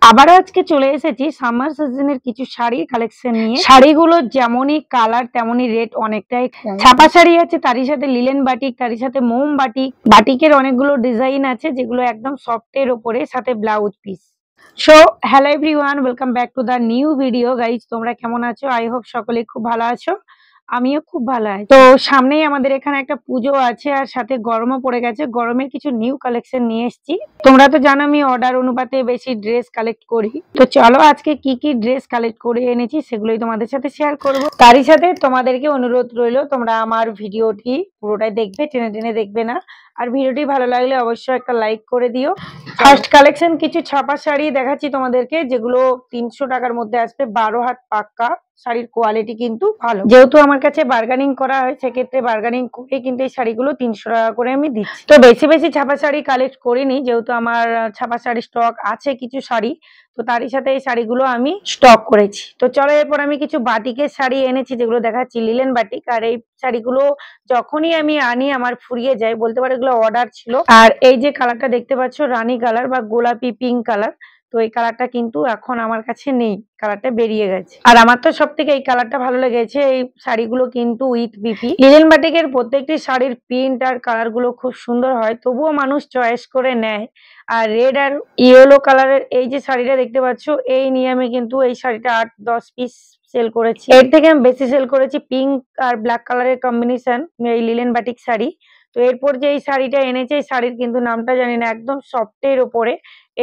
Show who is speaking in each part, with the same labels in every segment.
Speaker 1: আবারও আজকে চলে এসেছি সামার সিজনের কিছু শাড়ির কালেকশন নিয়ে। শাড়িগুলো যেমনই কালার তেমনই রেট অনেকটাই কম। ছাপা শাড়ি আছে, তারই সাথে লিলেন বাটিক, তারই সাথে মোম বাটিক। বাটিকের অনেকগুলো ডিজাইন আছে যেগুলো একদম সফটের ওপরে, সাথে blouse piece. So hello everyone, welcome back to the new video. Guys, তোমরা কেমন আছো? আই হোপ সকলে খুব ভালো আছো। আমিও খুব ভালো আছি। তো সামনেই আমাদের এখানে একটা পুজো আছে, আর সাথে গরমও পড়ে গেছে। গরমের কিছু নিউ কালেকশন নিয়ে এসেছি। তোমরা তো জানো আমি অর্ডার অনুপাতে বেশি ড্রেস কালেক্ট করি। তো চলো আজকে কি কি ড্রেস কালেক্ট করে এনেছি সেগুলোই তোমাদের সাথে শেয়ার করব। তারই সাথে তোমাদেরকে অনুরোধ রইলো, তোমরা আমার ভিডিওটি পুরোটাই দেখবে, টেনে টেনে দেখবে না। আর ভিডিওটি ভালো লাগলে অবশ্যই একটা লাইক করে দিও। ফার্স্ট কালেকশন কিছু ছাপা শাড়ি দেখাচ্ছি তোমাদেরকে, যেগুলো 300 টাকার মধ্যে আসবে। 12 হাত পাক্কা শাড়ির কোয়ালিটি কিন্তু ভালো। যেহেতু আমার কাছে বার্গেনিং করা হয়, সেক্ষেত্রে বার্গেনিং করে কিন্তু এই শাড়িগুলো 300 টাকা করে আমি দিচ্ছি। তো বেশি বেশি ছাপা শাড়ি কালেক্ট করিনি, যেহেতু আমার ছাপা শাড়ি স্টক আছে কিছু শাড়ি, তো তারই সাথে এই শাড়িগুলো আমি স্টক করেছি। তো চলো এরপর আমি কিছু বাটিকের শাড়ি এনেছি, যেগুলো দেখাচ্ছি লিলেন বাটিক। আর এই শাড়িগুলো যখনই আমি আনি আমার ফুরিয়ে যায়, বলতে পারো এগুলো অর্ডার ছিল। আর এই যে কালারটা দেখতে পাচ্ছ, রানী কালার বা গোলাপি পিঙ্ক কালার, তো এই কালারটা কিন্তু এখন আমার কাছে নেই, কালারটা বেরিয়ে গেছে। আর আমার তো সব থেকে এই কালারটা ভালো লেগেছে। এই শাড়িগুলো কিন্তু উইথ বিপি। লিলেন বাটিকের প্রত্যেকটি শাড়ির প্রিন্ট আর কালার গুলো খুব সুন্দর হয়, তবুও মানুষ চয়েস করে নেয়। আর রেড আর ইয়েলো কালারের এই যে শাড়িটা দেখতে পাচ্ছ, এই নিয়ে আমি কিন্তু এই শাড়িটা 8-10 পিস সেল করেছি। এর থেকে আমি বেশি সেল করেছি পিঙ্ক আর ব্ল্যাক কালারের কম্বিনেশন, এই লিলেন বাটিক শাড়ি। তো এরপর যে এই শাড়িটা এনেছে, এই শাড়ির কিন্তু নামটা জানি না, একদম সফটের ওপরে।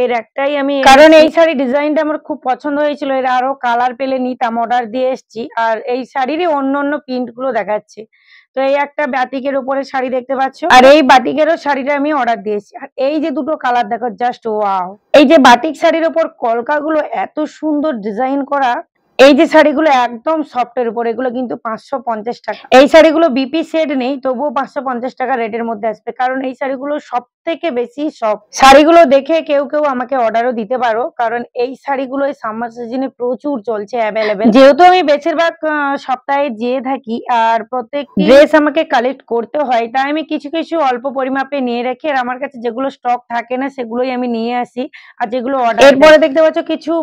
Speaker 1: এর একটাই আমি, কারণ এই শাড়ি ডিজাইনটা আমার খুব পছন্দ হয়েছিল, এর আরো কালার পেলে নিতাম, অর্ডার দিয়ে এসেছি। আর এই শাড়িরই অন্য অন্য প্রিন্ট গুলো দেখাচ্ছে। তো এই একটা বাটিকের উপরে শাড়ি দেখতে পাচ্ছ, আর এই বাটিকেরও শাড়িটা আমি অর্ডার দিয়েছি। আর এই যে দুটো কালার দেখো, জাস্ট ওয়াও। এই যে বাটিক শাড়ির উপর কলকাগুলো এত সুন্দর ডিজাইন করা। এই যে শাড়িগুলো একদম সফটের উপর, এগুলো কিন্তু 550 টাকা। এই শাড়িগুলো বিপি সেট নেই, তবুও 550 টাকা রেটের মধ্যে আসবে, কারণ এই শাড়িগুলো সব থেকে বেশি সফট। শাড়িগুলো দেখে কেউ কেউ আমাকে অর্ডারও দিতে পারো, কারণ এই শাড়িগুলো এই সামার সিজনে প্রচুর চলছে, অ্যাভেলেবেল। যেহেতু আমি বেশিরভাগ সপ্তাহে যেয়ে থাকি, আর প্রত্যেক ড্রেস আমাকে কালেক্ট করতে হয়, তাই আমি কিছু কিছু অল্প পরিমাপে নিয়ে রাখি। আর আমার কাছে যেগুলো স্টক থাকে না, সেগুলোই আমি নিয়ে আসি। আর যেগুলো অর্ডার, এরপরে দেখতে পাচ্ছ কিছু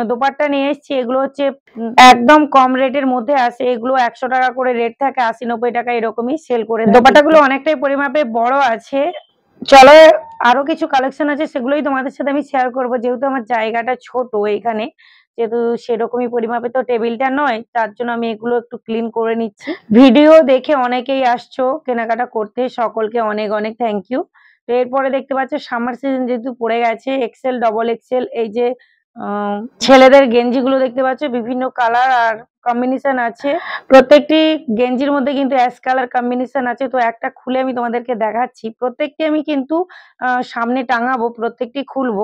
Speaker 1: দোপাট্টা নিয়ে এসেছি। এগুলো হচ্ছে একদম কম রেটের মধ্যে আসে। এগুলো 100 টাকা করে রেট থাকে, 80-90 টাকা এরকমই সেল করে। দোপাট্টাগুলো অনেকটাই পরিমাপে বড় আছে। চলো আরো কিছু কালেকশন আছে, সেগুলোই তোমাদের সাথে আমি শেয়ার করব। যেহেতু আমার জায়গাটা ছোট এইখানে, যেহেতু সেরকমই পরিমাপে তো টেবিলটা নয়, তার জন্য আমি এগুলো একটু ক্লিন করে নিচ্ছি। ভিডিও দেখে অনেকেই আসছো কেনাকাটা করতে, সকলকে অনেক অনেক থ্যাংক ইউ। তো এরপরে দেখতে পাচ্ছ সামার সিজন যেহেতু পড়ে গেছে, এক্সেল ডবল এক্সেল এই যে ছেলেদের গেঞ্জি গুলো দেখতে পাচ্ছ, বিভিন্ন কালার আর কম্বিনেশন আছে। প্রত্যেকটি গেঞ্জির মধ্যে কিন্তু অ্যাশ কালার কম্বিনেশন আছে। তো একটা খুলে আমি তোমাদেরকে দেখাচ্ছি। প্রত্যেকটি আমি কিন্তু সামনে টাঙাবো, প্রত্যেকটি খুলবো।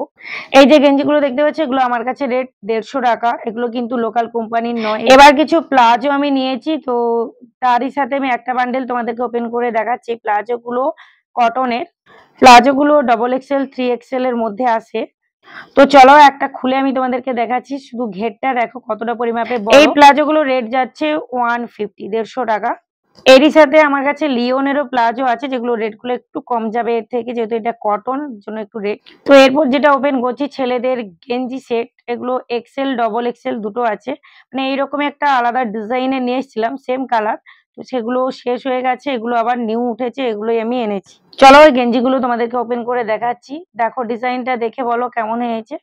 Speaker 1: এই যে গেঞ্জিগুলো দেখতে পাচ্ছ, এগুলো আমার কাছে রেট 150 টাকা। এগুলো কিন্তু লোকাল কোম্পানির নয়। এবার কিছু প্লাজো আমি নিয়েছি, তো তারই সাথে আমি একটা বান্ডেল তোমাদেরকে ওপেন করে দেখাচ্ছি। প্লাজো গুলো কটনের, প্লাজো গুলো ডবল এক্সেল 3XL এর মধ্যে আসে। তো চলো একটা খুলে আমি তোমাদেরকে দেখাচ্ছি। শুধু ঘেরটা দেখো কতটা পরিমাপে বড়। এই প্লাজো গুলো রেট যাচ্ছে 150, 150 টাকা। এরই সাথে আমার কাছে লিওনেরও প্লাজো আছে, যেগুলো রেট গুলো একটু কম যাবে এর থেকে, যেহেতু এটা কটন জন্য একটু রেট। তো এরপর যেটা ওপেন করছি, ছেলেদের গেঞ্জি সেট। এগুলো এক্সেল ডবল এক্সেল দুটো আছে, মানে এইরকম একটা আলাদা ডিজাইনে নিয়ে এসেছিলাম, সেম কালার। তো সেগুলো শেষ হয়ে গেছে, এগুলো আবার নিউ উঠেছে, এগুলোই আমি এনেছি। চলো ওই গেঞ্জিগুলো তোমাদেরকে ওপেন করে দেখাচ্ছি। দেখো ডিজাইনটা দেখে বলো কেমন হয়েছে।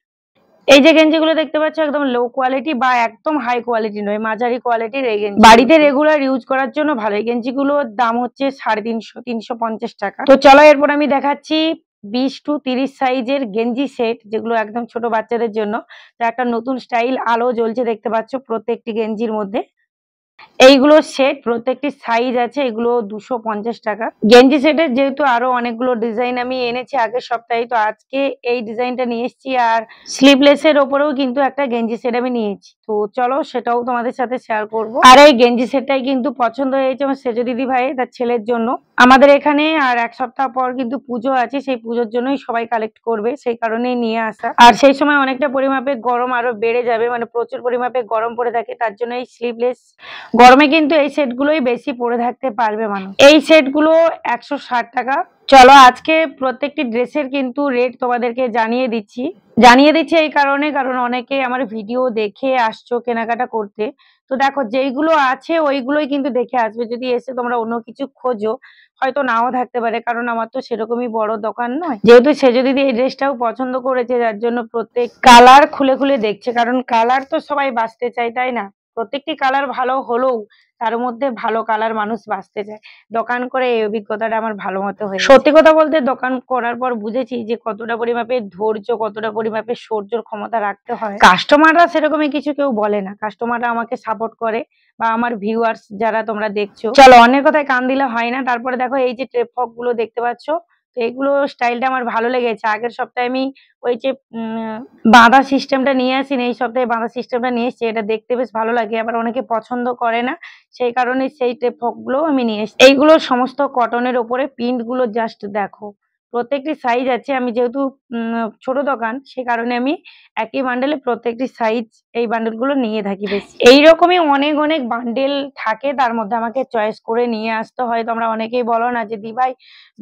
Speaker 1: এই যে গেঞ্জিগুলো দেখতে পাচ্ছ, একদম লো কোয়ালিটি বা একদম হাই কোয়ালিটি নয়, মাঝারি কোয়ালিটির এই গেঞ্জি। বাড়িতে রেগুলার ইউজ করার জন্য ভালো। এই গেঞ্জিগুলোর দাম হচ্ছে 350, 350 টাকা। তো চলো এরপর আমি দেখাচ্ছি 20 to 30 সাইজের গেঞ্জি সেট, যেগুলো একদম ছোট বাচ্চাদের জন্য। তো একটা নতুন স্টাইল আলো জ্বলছে দেখতে পাচ্ছ প্রত্যেকটি গেঞ্জির মধ্যে। এইগুলো সেট, প্রত্যেকটি সাইজ আছে, এগুলো 250 টাকা। গেঞ্জি সেটের যেহেতু আরো অনেকগুলো ডিজাইন আমি এনেছি আগের সপ্তাহে, তো আজকে এই ডিজাইনটা নিয়ে এসেছি। আর স্লিভলেস এর ওপরেও কিন্তু একটা গেঞ্জি সেট আমি নিয়েছি, তো চলো সেটাও তোমাদের সাথে শেয়ার করব। আর এই গেঞ্জি সেটটাই কিন্তু পছন্দ হয়েছে আমার সেজো দিদি ভাই তার ছেলের জন্য। আমাদের এখানে আর এক সপ্তাহ পর কিন্তু পুজো আছে, সেই পুজোর জন্যই সবাই কালেক্ট করবে, সেই কারণেই নিয়ে আসা। আর সেই সময় অনেকটা পরিমাপে গরম আরো বেড়ে যাবে, মানে প্রচুর পরিমাপে গরম পড়ে থাকে, তার জন্য এই স্লিভলেস গরমে কিন্তু এই সেট গুলোই বেশি পরে থাকতে পারবে মানুষ। এই সেট গুলো 160 টাকা। চলো আজকে প্রত্যেকটি ড্রেসের কিন্তু রেট তোমাদেরকে জানিয়ে দিচ্ছি এই কারণে, কারণ অনেকে আমার ভিডিও দেখে আসছো কেনাকাটা করতে। তো দেখো যেইগুলো আছে ওইগুলোই কিন্তু দেখে আসবে। যদি এসে তোমরা অন্য কিছু খোঁজো হয়তো নাও থাকতে পারে, কারণ আমার তো সেরকমই বড় দোকান নয়। যেহেতু সেজো দিদি এই ড্রেসটাও পছন্দ করেছে, যার জন্য প্রত্যেক কালার খুলে খুলে দেখছে, কারণ কালার তো সবাই বাছতে চায়, তাই না? প্রত্যেকটি কালার ভালো হলেও তার মধ্যে ভালো কালার মানুষ বাছতে চায়। দোকান করে এই অভিজ্ঞতাটা আমার ভালো মতো হয়েছে। সত্যি কথা বলতে দোকান করার পর বুঝেছি যে কতটা পরিমাপে ধৈর্য, কতটা পরিমাপে সহ্যর ক্ষমতা রাখতে হয়। কাস্টমাররা সেরকমই কিছু কেউ বলে না, কাস্টমাররা আমাকে সাপোর্ট করে বা আমার ভিউয়ার্স যারা তোমরা দেখছো। চলো অন্যের কথায় কান দিলে হয় না। তারপরে দেখো এই যে ট্রেপ ফক গুলো দেখতে পাচ্ছ, তো এগুলো স্টাইলটা আমার ভালো লেগেছে। আগের সপ্তাহে আমি ওই যে বাঁধা সিস্টেমটা নিয়ে আসিনি, এই সপ্তাহে বাঁধা সিস্টেমটা নিয়ে এসেছি। এটা দেখতে বেশ ভালো লাগে, আবার অনেকে পছন্দ করে না, সেই কারণে সেই ট্রেপ ফক গুলো আমি নিয়ে এসেছি। এইগুলো সমস্ত কটনের ওপরে প্রিন্ট গুলো জাস্ট দেখো, প্রত্যেকটি সাইজ আছে। আমি যেহেতু ছোট দোকান, সে কারণে আমি একই বান্ডেলে প্রত্যেকটি সাইজ এই বান্ডেল গুলো নিয়ে থাকি বেশি। এইরকমই অনেক অনেক বান্ডেল থাকে, তার মধ্যে আমাকে চয়েস করে নিয়ে আসতে হয়। তোমরা অনেকেই বলো না যে দি ভাই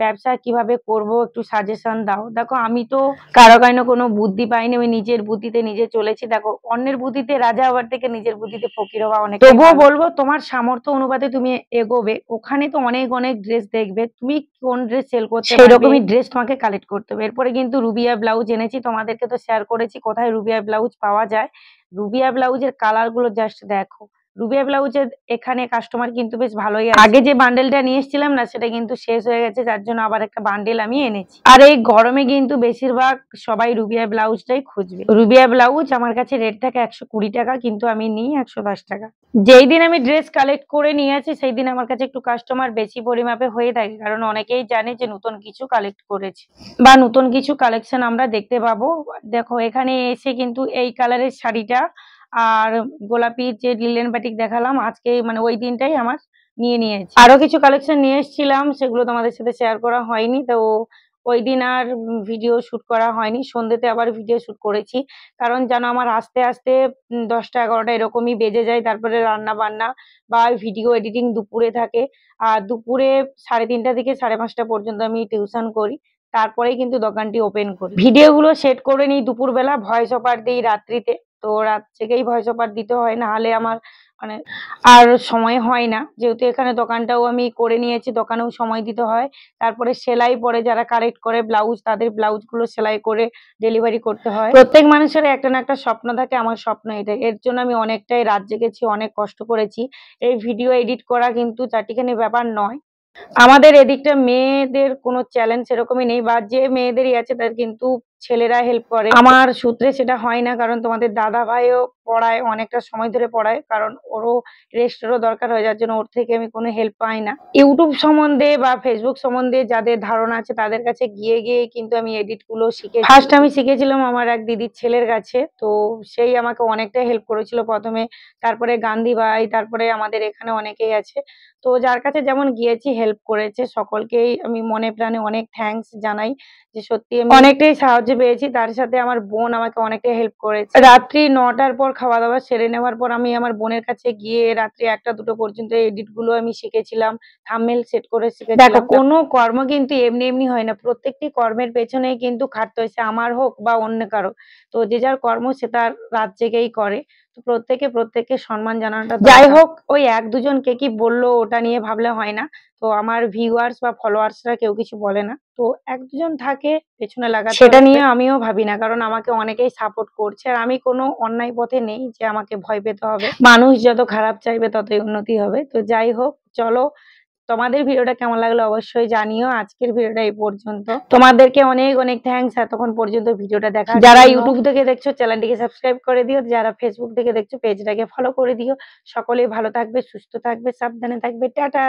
Speaker 1: ব্যবসা কিভাবে করব, একটু সাজেশন দাও। দেখো আমি তো কারো কারণে কোনো বুদ্ধি পাইনি, আমি নিজের বুদ্ধিতে নিজে চলেছি। দেখো অন্যের বুদ্ধিতে রাজা হওয়ার থেকে নিজের বুদ্ধিতে ফকির হওয়া অনেক। তবুও বলবো তোমার সামর্থ্য অনুপাতে তুমি এগোবে। ওখানে তো অনেক অনেক ড্রেস দেখবে, তুমি কোন ড্রেস সেল করতে পারবে সেরকমই ড্রেস তোমাকে কালেক্ট করতে হবে। এরপরে কিন্তু রুবিয়া ব্লাউজ এনেছি, তোমাদেরকে তো শেয়ার করেছি কোথায় রুবিয়া ব্লাউজ পাওয়া যায়। রুবিয়া ব্লাউজের কালার গুলো জাস্ট দেখো। রুবিয়া ব্লাউজের এখানে কাস্টমার কিন্তু বেশ ভালোই আছে। আগে যে বান্ডেলটা নিয়ে এসেছিলাম না, সেটা কিন্তু শেষ হয়ে গেছে, যার জন্য আবার একটা বান্ডেল আমি এনেছি। আর এই গরমে কিন্তু বেশিরভাগ সবাই রুবিয়া ব্লাউজটাই খুঁজবে। রুবিয়া ব্লাউজ আমার কাছে রেট থাকে 120 টাকা, কিন্তু আমি নিই 110 টাকা। যেই দিন আমি ড্রেস কালেক্ট করে নিয়ে আসি সেই দিন আমার কাছে একটু কাস্টমার বেশি পরিমাপে হয়ে থাকে, কারণ অনেকেই জানে যে নতুন কিছু কালেক্ট করেছে বা নতুন কিছু কালেকশন আমরা দেখতে পাবো। দেখো এখানে এসে কিন্তু এই কালারের শাড়িটা আর গোলাপি যে লিলেন বাটিক দেখালাম আজকে, মানে ওই দিনটাই আমার নিয়েছি। আরো কিছু কালেকশন নিয়ে এসেছিলাম, সেগুলো তোমাদের সাথে শেয়ার করা হয়নি। তো ওই দিন আর ভিডিও শুট করা হয়নি। সন্ধ্যেতে আবার ভিডিও শুট করেছি, কারণ জানো আমার আস্তে আস্তে 10টা 11টা এরকমই বেজে যায়। তারপরে রান্না বান্না বা ভিডিও এডিটিং দুপুরে থাকে, আর দুপুরে 3:30 থেকে 5:30 পর্যন্ত আমি টিউশন করি। তারপরেই কিন্তু দোকানটি ওপেন করি। ভিডিও গুলো সেট করে নিই দুপুরবেলা, ভয়েস ওভার দিই রাত্রিতে। তো রাত থেকেই ভয়েস ওভার দিতে হয়, না হলে আমার মানে আর সময় হয় না। যেহেতু এখানে দোকানটাও আমি করে নিয়েছি, দোকানেও সময় দিতে হয়। তারপরে সেলাই পরে যারা কালেক্ট করে ব্লাউজ, তাদের ব্লাউজ গুলো সেলাই করে ডেলিভারি করতে হয়। প্রত্যেক মানুষের একটা না একটা স্বপ্ন থাকে, আমার স্বপ্ন এটাই। এর জন্য আমি অনেকটাই রাত জেগেছি, অনেক কষ্ট করেছি। এই ভিডিও এডিট করা কিন্তু চারটিখানি ব্যাপার নয়। আমাদের এদিকটা মেয়েদের কোনো চ্যালেঞ্জ সেরকমই নেই, বা যে মেয়েদেরই আছে তার কিন্তু ছেলেরা হেল্প করে। আমার সূত্রে সেটা হয় না, কারণ তোমাদের দাদা ভাইও পড়ায়, অনেকটা সময় ধরে পড়ায়, কারণ ওরও রেস্টেরও দরকার হয়, যার জন্য ওর থেকে আমি কোনো হেল্প পাই না। ইউটিউব সম্বন্ধে বা ফেসবুক সম্বন্ধে যাদের ধারণা আছে তাদের কাছে গিয়ে গিয়ে কিন্তু আমি এডিট গুলো শিখেছি। ফার্স্ট আমি শিখেছিলাম আমার এক দিদির ছেলের কাছে, তো সেই আমাকে অনেকটা হেল্প করেছিল প্রথমে। তারপরে গান্ধী ভাই, তারপরে আমাদের এখানে অনেকেই আছে। তো যার কাছে যেমন গিয়েছি হেল্প করেছে, সকলকেই আমি মনে প্রাণে অনেক থ্যাঙ্কস জানাই, যে সত্যি আমি অনেকটাই সাহায্য পেয়েছি। তার সাথে আমার বোন আমাকে অনেকটাই হেল্প করেছে। রাত্রি 9টার পর খাওয়া দাওয়া সেরে নেওয়ার পর আমি আমার বোনের কাছে গিয়ে রাত্রি 1টা 2টো পর্যন্ত এডিট গুলো আমি শিখেছিলাম, থাম্বনেল সেট করে শিখেছিলাম। দেখো কোনো কর্ম কিন্তু এমনি এমনি হয় না, প্রত্যেকটি কর্মের পেছনেই কিন্তু খাটতে হয়েছে, আমার হোক বা অন্য কারো। তো যে যার কর্ম সে তার রাত জেগেই করে। তো প্রত্যেকে সম্মান জানানোটা যাই হোক। ওই 1-2জনকে কি বললো ওটা নিয়ে ভাবলে হয় না। তো আমার ভিউয়ার্স বা ফলোয়ার্সরা কেউ কিছু বলে না, তো 1-2জন থাকে পেছনে লাগা, সেটা নিয়ে আমিও ভাবি না, কারণ আমাকে অনেকেই সাপোর্ট করছে। আর আমি কোনো অন্যায় পথে নেই যে আমাকে ভয় পেতে হবে। মানুষ যত খারাপ চাইবে ততই উন্নতি হবে। তো যাই হোক, চলো তোমাদের ভিডিওটা কেমন লাগলো অবশ্যই জানিও। আজকের ভিডিওটা এই পর্যন্ত। তোমাদেরকে অনেক অনেক থ্যাঙ্কস এতক্ষণ পর্যন্ত ভিডিওটা দেখা। যারা ইউটিউব থেকে দেখছো চ্যানেলটিকে সাবস্ক্রাইব করে দিও, যারা ফেসবুক থেকে দেখছো পেজটাকে ফলো করে দিও। সকলেই ভালো থাকবে, সুস্থ থাকবে, সাবধানে থাকবে। টাটা।